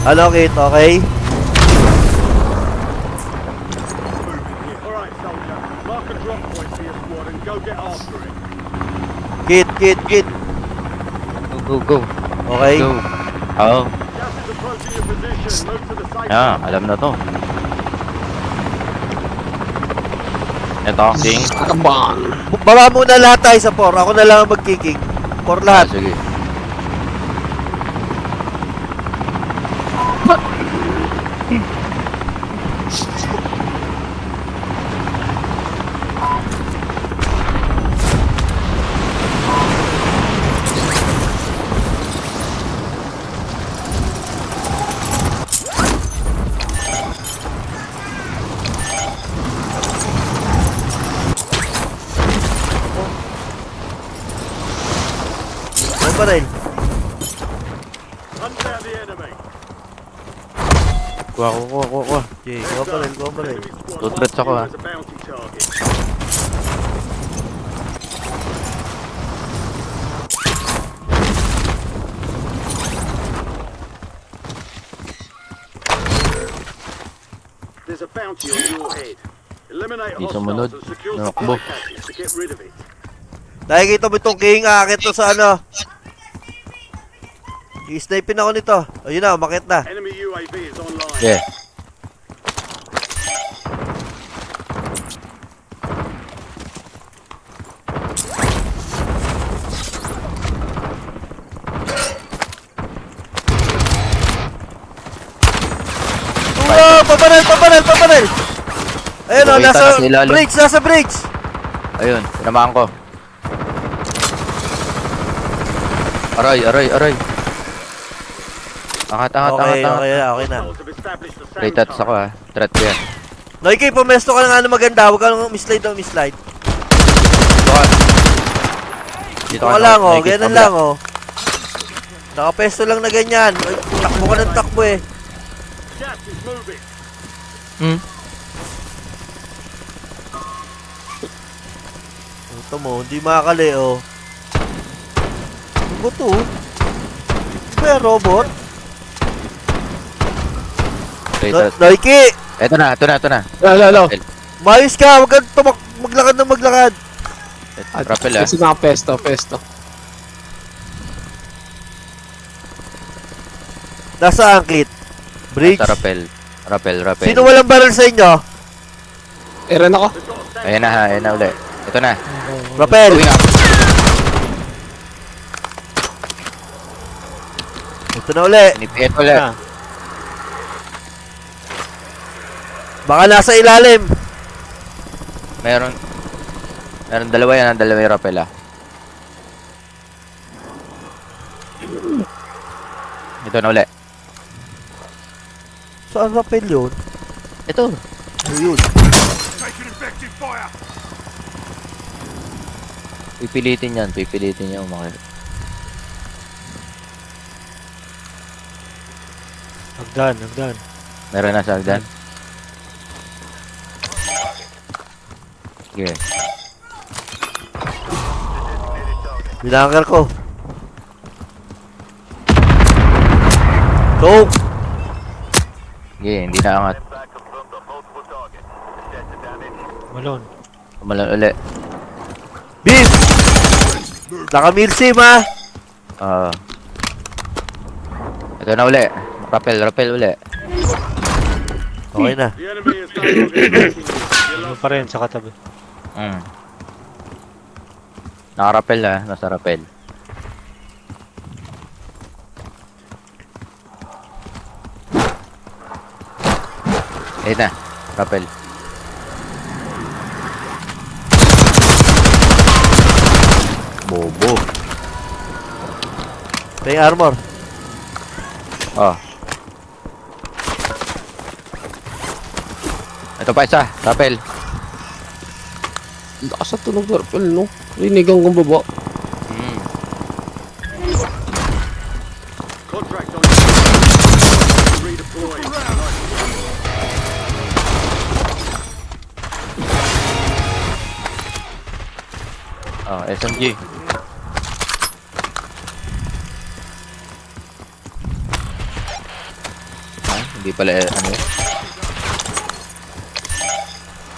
Allocate, okay? Alright, soldier. Mark a drop point for your squad and go get after it. Kit. Go. Okay? Go. Oo. Gas is approaching your position. Move to the safe Ah, zone. alam na to. Ito, King. Carbon. Baba muna lahat tayo sa 4. Ako na lang ang magkiking. 4 Ah, lahat. sige. Ano pa rin? Hunt down the enemy. Kuha. Okay, kuha pa rin. Enemy squad Two threats ako, marked ha. you as a bounty target. There's a bounty on your head. Eliminate Di hostiles sumunod. and secure Nakakbo. supply caches to get rid of it. Nakikita mo itong king. Aakit to sa ano. I-snipin ako nito. Ayun na, umakit na. Enemy UAV is online. Yeah. Wow! Papanel! Ayun o, Nakita nasa na sa ilalim. bridge! Ayun, tinamaan ko. Aray. Angat. Okay na. Hostiles have established a SAM Rated ako turret. ha. Threat ko yan. Noiki, pumesto ka ng ano maganda. Huwag ka nang mislide. Dito ka. Dito ka lang o, ganyan lang o. Nakapesto lang na ganyan. Ay, takbo ka ng takbo eh. Gas is moving. Ito mo, hindi makakali o. Ano to? Kaya robot? Rated. Noiki! Ito na. Lalo. Mayos ka! Huwag kang maglakad. Rappel ha. Kasi mga pesto. Nasa angkit. Bridge. Sa rappel. Sino walang barrel sa inyo? Eran ako. They've got a SAM Ayan na uli. Ito na. Rappel. Going up. Ito na uli. Pinipihit ulit. Ah. Baka nasa ilalim. Meron dalawa yan. Dalawa yung rappel ha. Ito na uli. Saan rappel yun? Ito. Ayun. Pipilitin yan umakit. Hagdan. Meron na sa hagdan. Sige. Binangar ko. Go! Sige, hindi na angat. Kumalon uli. Beef! Naka-milsim ha! Ito na uli. Rappel uli. Okay na. The enemy is no longer tracking you. You lost pa rin sa katabi. Naka-rappel ha. Nasa rappel. Ayun na. Rappel. Bobo. May armor. Oh. Ito pa isa. Rappel. Lakas sa tunog purple, no? Rinigang kong baba. contract on redeploy. Oh, SMG. Hindi pala ano yun.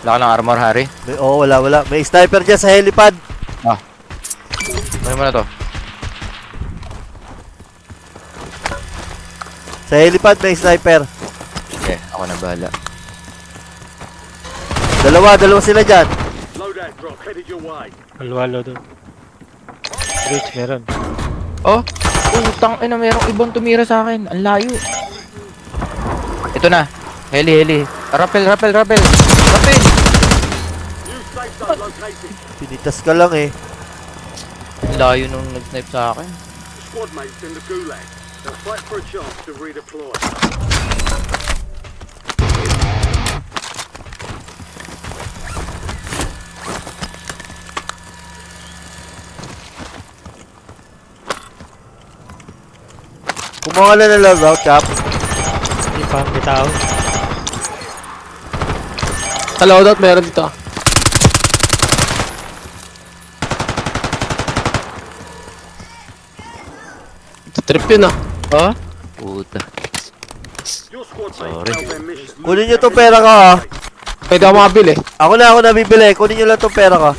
Wala ka ng armor, Harry. Wala. May sniper dyan sa helipad. Ano mo na to? Sa helipad may sniper. Okay, ako na bahala. Dalawa sila dyan. Loadout drop headed your way. Halo doon. Bridge, meron. Oh, utang ina, merong ibang tumira sa akin. Ang layo. Ito na. Heli. Rappel. New safe zone located. Pinitas ka lang eh. Ang layo nung nag-snipe sa akin. Squad mates in the gulag. They'll fight for a chance to redeploy. Kumuha na ng loadout, Cap. Hindi pa may tao. Sa loadout, meron dito. Ito trip yun ah. Oh? Puta. Your squad mates Sorry. failed their mission. Kunin nyo tong pera ka, ha. Pwede ako makabili. Ako na bibili. Kunin nyo lang tong pera ka.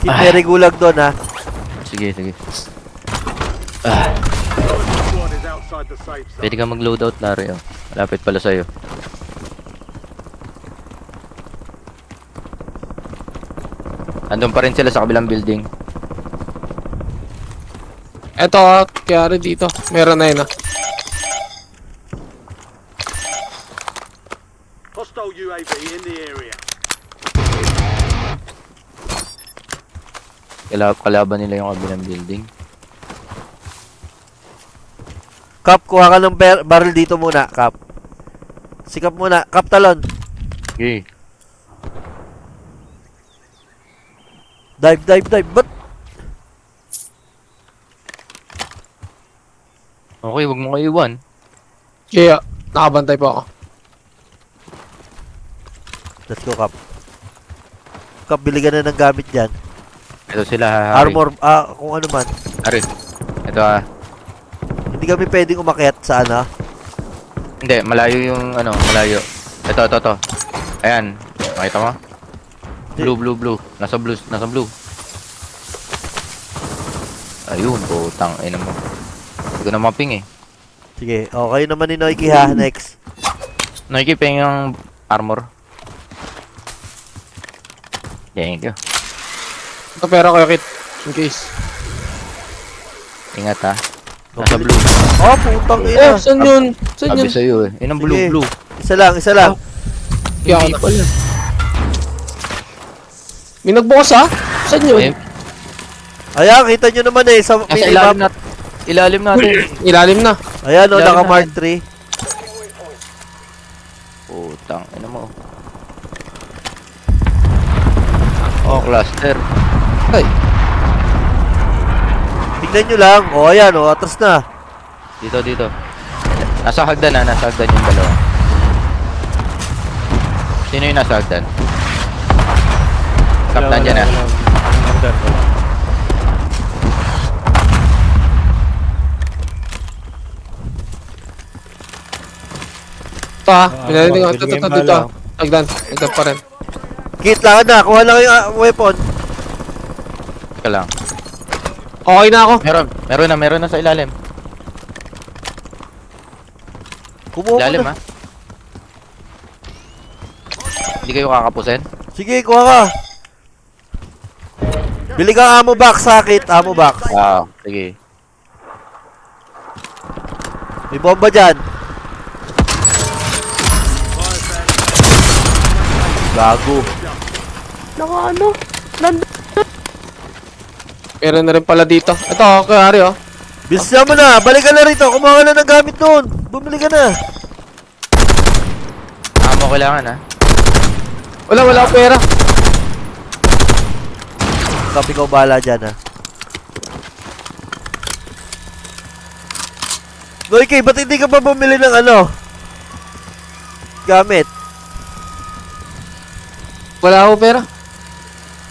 Keep very gulag doon, ha. Sige. Squad is outside the safe zone. Pwede ka mag-loadout, Larry. Oh. Malapit pala sa'yo. Andun pa rin sila sa kabilang building. Eto ah, kaya rin dito. Meron na yun ah. Hostile UAV in the area. Kalaban nila yung kabilang building. Cap, kuha ka ng barrel dito muna, Cap. Sikap muna. Cap, talon. Okay. Dive. Ba't? Okay, wag mo kayo iwan. Kaya, nakabantay pa ako. Let's go, Cap. Cap, bili ka na ng gamit dyan. Ito sila, Harry. Armor, kung ano man. Harry. Ito Hindi kami pwedeng umakyat sa ano. Hindi, malayo yung malayo. Ito. Ayan. Makita mo? Blue. Nasa blue. Ayun, putang ina mo. Hindi ko na maping eh. Sige, kayo naman ni Noiki, ha. Next. Nakikiping yung armor. Thank you. Ito pera ko, Kit. In case. Ingat ha. Nasa blue. Oh, putang ina. Saan yun? Saan Sabi yun? sa'yo eh. Yun ang Sige. blue. Isa lang. Kaya ako na pala. May nagbukas ah? Saan yun? Ayan, kita nyo naman eh. Sa Nasa minimap. ilalim natin. Ilalim na. Ayan, Ilalim naka na. Mark 3. Putang ina mo. Oh, cluster. Ay, Tignan nyo lang. Ayan, atras na. dito. Nasa hagdan yung dalawa. Sino yung nasa hagdan? Kaptan dyan na. Wala. Ito ah. Pinalinig wag, ako. bigyan Ito mo dito. lang. Agdan pa rin. Kit, lakad na. Kuha lang yung weapon. Ika lang. Okay na ako. Meron na sa ilalim. Kumuha Ilalim na. ha. Hindi kayo kakapusin? Sige, kuha ka. Bili kang ammo box, ha, Kit. Ammo box. Wow, sige. May bomba dyan. Gago. Meron na rin pala dito. Ito, kay Harry oh. Bilisan mo na. Balik ka na rito. Kumuha ka na ng gamit doon. Bumili ka na. Amo kailangan ha. Wala akong pera. Kapi ko bahala dyan, ha. Noike, ba't hindi ka pa bumili ng gamit? Wala akong pera.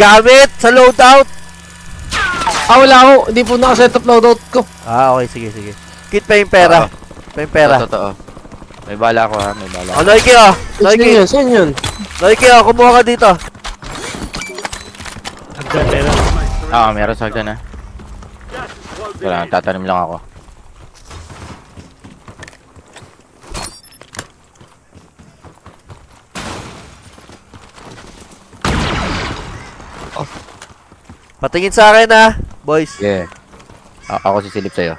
Gamit sa loadout! Ah, wala ako. Hindi po nakaset up loadout ko. Ah, okay, sige, sige. Kit pa yung pera. Pa yung pera. Totoo. May bala ako ha, may bala. Oh, Noiki oh. Saan Noiki. yun? Saan yun? Noiki oh, kumuha ka dito. Hagdan meron. Meron sa agdan ha. Gas is closing Wala, in. tatanim lang ako. Patingin sa akin ha, boys. Yeah. Ako sisilip sa'yo.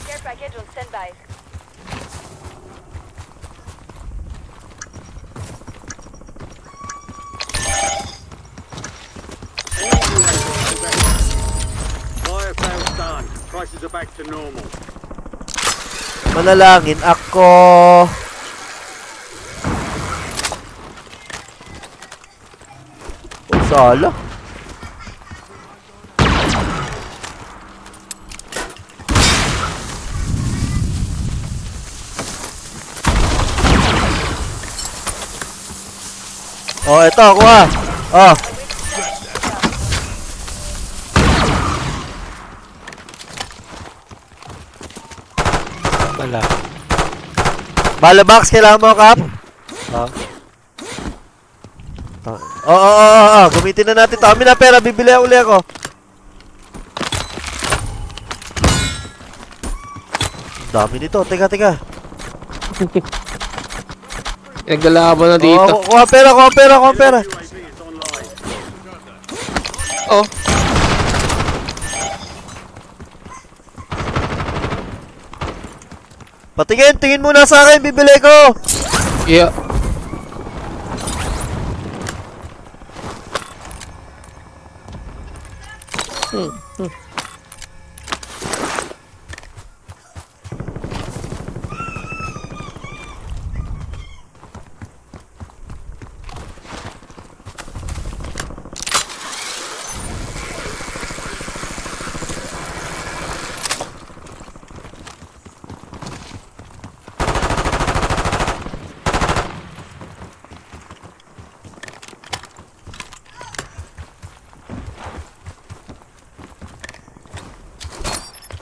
Care package on standby. Fire sales done. Prices are back to normal. Manalangin ako. Oh, sala. Oh, ito, kuha. Oh. Wala. Bala box, kailangan mo, Kap? Oh. Oo. Gamitin na natin ito. Kami na pera, bibili uli ako. Ang dami nito. Teka. Naglalaban na dito. Oh, kuha pera. UAV is online. Oh. Tingin muna sa akin, bibili ko. Yeah.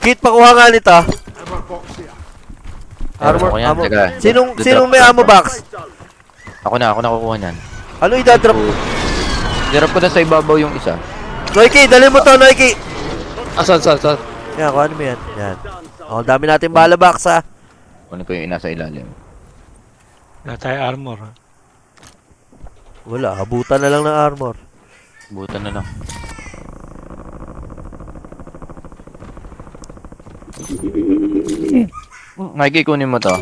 Kit, pakuha nga nito. Ammo box here. Armor, Ako yan, ammo. teka. Sinong may ammo box? Safe zone. Ako nakukuha niyan. Ano idadrop? Dirap ko na sa ibabaw yung isa. Noiki, dali mo to, Noiki. Saan? Yan, kuha mo yan. Yan. Oh, dami natin bala box, ha. Kunin ko yung nasa ilalim. Wala tayo armor. Wala, abutan na lang ng armor. Butan na lang. Mikey, kunin mo to.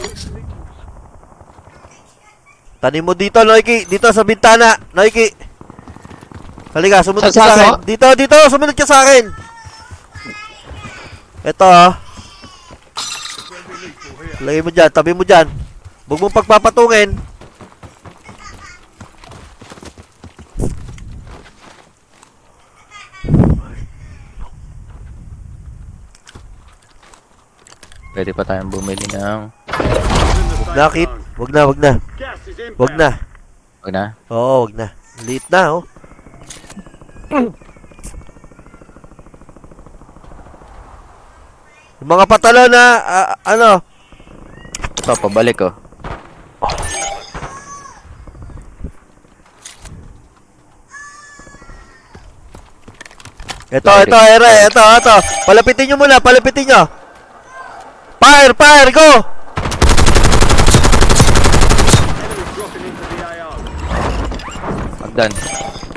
Tanim mo dito, Noiki. Dito sa bintana, Noiki. Halika, sumunod ka sa akin. Dito, sumunod ka sa akin. Ito, oh. Lagay mo dyan, tabi mo dyan. Huwag mong pagpapatungin. Pwede pa tayong bumili ng... Nakit. Wag na. Gas is inbound. Wag na. Wag na? Oo, wag na. Late na, oh. Yung mga patalo na, ano? Ito, pabalik oh. Ito. Palapitin nyo muna, palapitin nyo. Fire, go! Enemies dropping into the AO. Hagdan.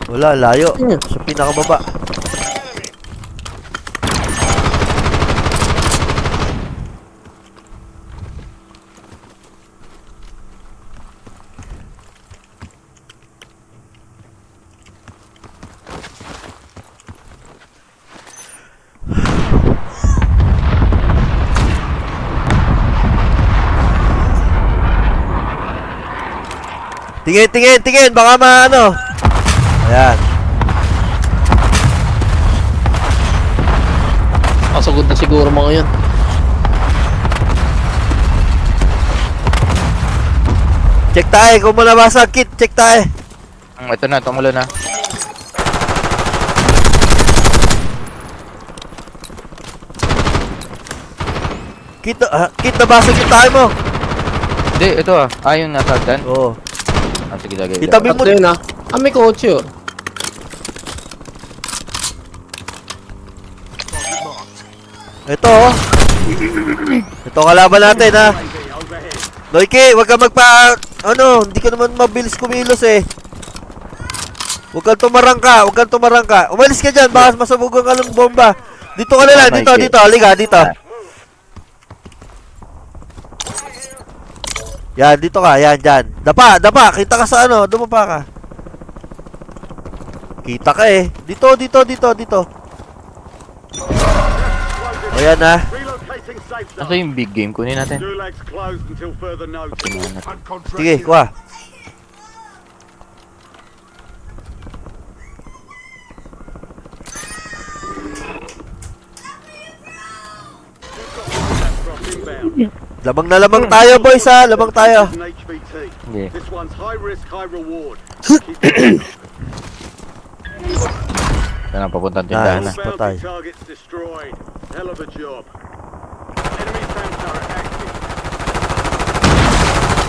Wala, layo. Sa pinakababa. Tingin, baka maano. Ayan. Kasagod na siguro mga yun. Check tayo, kung malabasag kit, check tayo. Ito na, tumulo na. Kit, nabasag yung tayo mo. Hindi, ito ah. Yung nasa hagdan. Oo. Sige, lagay. Itabi mo. Tatlo yun ah. May kotse oh. Ito, oh. Ito kalaban natin, ha. Loiki, wag ka hindi ka naman mabilis kumilos, eh. Huwag kang tumarangka, Umalis ka dyan, baka masabugan ka ng bomba. Dito ka na lang, dito, halika, dito. Yan, dito ka, yan, dyan. Dapa, kita ka sa dumapa ka. Kita ka eh. Dito. Ayan na. Relocating safe zone. Asa yung big game? Kunin natin. Gulag's closed until further notice. Pinuhan natin. Sige, kuha. Drop inbound. Lamang na lamang tayo, boys, ha. Lamang tayo. An HVT. Sige. This one's high risk, high reward. Keep it Ito na, papuntang tindahan na. Nice. bounty patay. targets destroyed. Hell of a job. Enemy SAM turret active.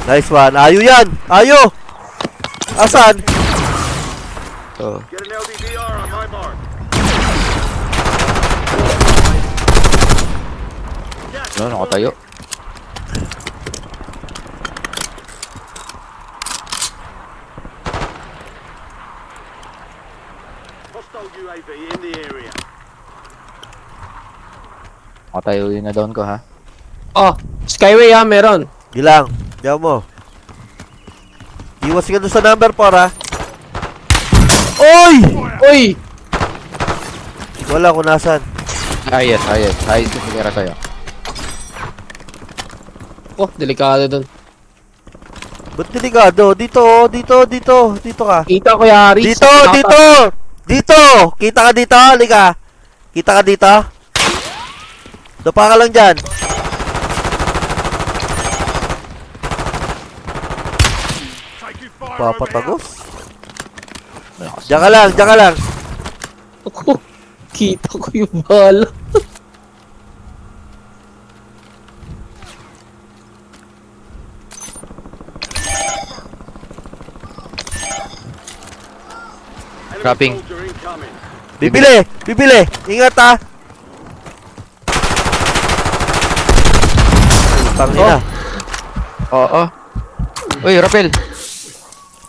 Nice one. Ayo yan. Ayo. Asan? Ito. Get an LDVR on my mark. Ano, nakatayo. Hostile UAV in the area. Nakatayo yun na down ko ha. Oh, Skyway ah, meron. Gilang. Diyan mo. Iwas ka doon sa number 4, ha. Oy! Uy! Wala kung nasan. Ayos. Ayos yung pagkira sa'yo. Oh, delikado dun. Ba't delikado? Dito ka. Kita ko yari. Dito! Kita ka dito, halika. Kita ka dito. Dapa ka lang dyan. Papatagos. Diyan ka lang. Ako, kita ko yung bala. Enemy Dropping. soldier incoming. Bibili. Ingat, ha. Tangina. Oo. Uy, rappel.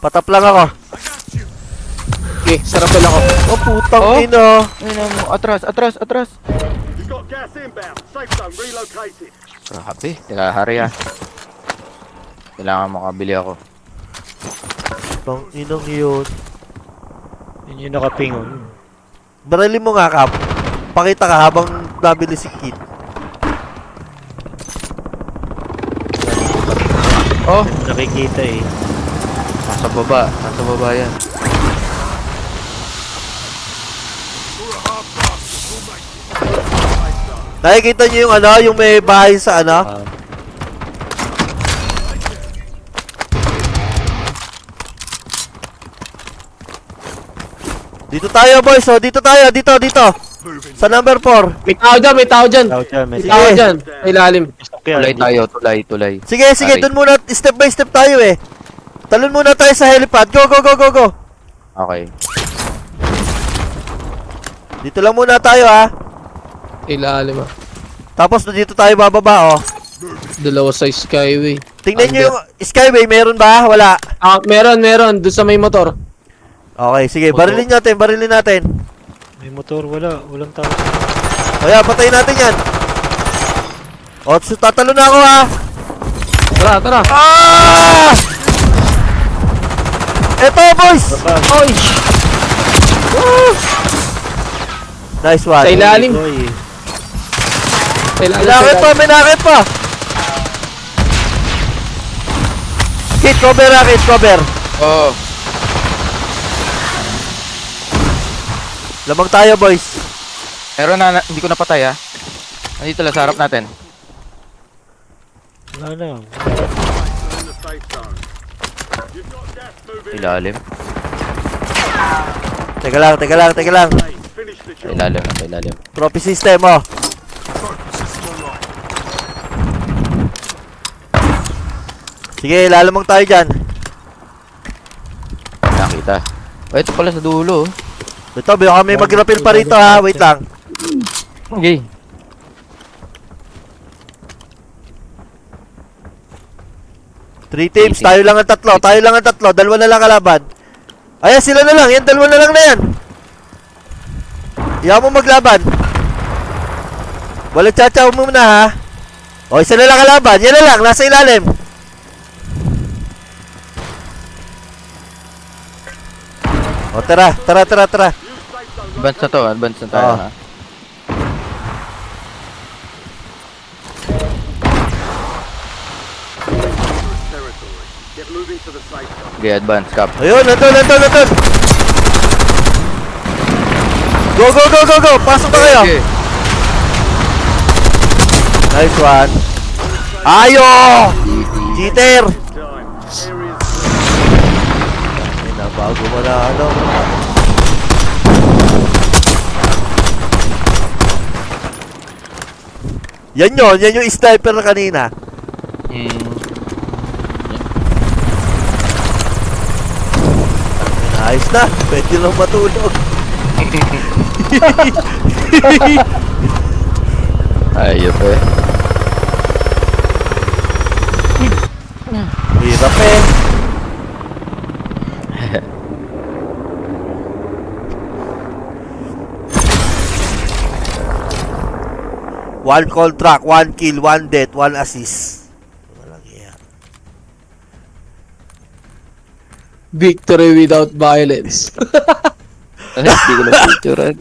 Patap lang ako. Okay, sarapin ako. Oh, putang Oh. ina. Ayun mo. Atras. You've got gas inbound. Safe zone relocated. Grabe. Teka, hari ha. Kailangan makabili ako. Pang inang yun. Yun yung nakapingon. Barili mo nga, Kap. Pakita ka habang nabili si Kit. Oh, Nakikita eh. nasa baba yan. Nakikita niyo yung yung may bahay sa Dito tayo, boys. Oh, dito tayo. Dito. Sa number 4. May tao dyan. Tawag dyan, may Sige. Tao dyan. Sa ilalim. stock yan. Tulay. Sige, Aray. doon muna. Step by step tayo eh. Talon muna tayo sa helipad. Go. Okay. Dito lang muna tayo, ha. Ilalim ah. Tapos dito tayo bababa, oh. Dalawa sa Skyway. Tingnan nyo yung Skyway. Meron ba? Wala. Ah, meron. Doon sa may motor. Okay, sige. Motor. Barilin natin. May motor, walang tao. Kaya, patayin natin yan. O, tatalo na ako, ha. Tara. Ah! Eto, boys! Oy! Woo! Nice one. Sa ilalim. Oy, May nakit pa. Kit, cover. Oo. Lamang tayo, boys. Meron na, hindi ko napatay ha. Nandito lang sa harap natin. wala lang. In the safe zone. You've got gas moving. Ilalim. Teka lang, teka lang, teka lang. Hey, finish the job. Ilalim na, ilalim. Trophy system, oh. Sige, lalamang tayo dyan. Nakita. Oh, ito pala sa dulo. Ito, baka kami mag-rapil pa rito ha. Wait lang. Okay. Three teams, tayo lang ang tatlo. Tayo lang ang tatlo. Dalawa na lang kalaban. Ayan, sila na lang. Yan, dalawa na lang na yan. Iyaw mo maglaban. Walang chachaw mo muna ha. O, isa na lang kalaban. Yan na lang, nasa ilalim. O, tara, tara, tara, tara. Advance na to, advance na tayo Ah. ha. Territory. Get moving to the safe zone. Okay, advance, cap. Ayun, nandun, nandun, nandun. Go, go, go, go, go. Pasok na kayo. Okay. Nice one. Ayo! Cheater! Time. Areas Ay, nabago mo na ano. Yan yun, yan yung sniper na kanina. Ayos na, pwede lang matulog. Ayop eh. Hirap eh. One contract, one kill, one death, one assist. Walang iya. Victory without violence. Hindi ko na picture.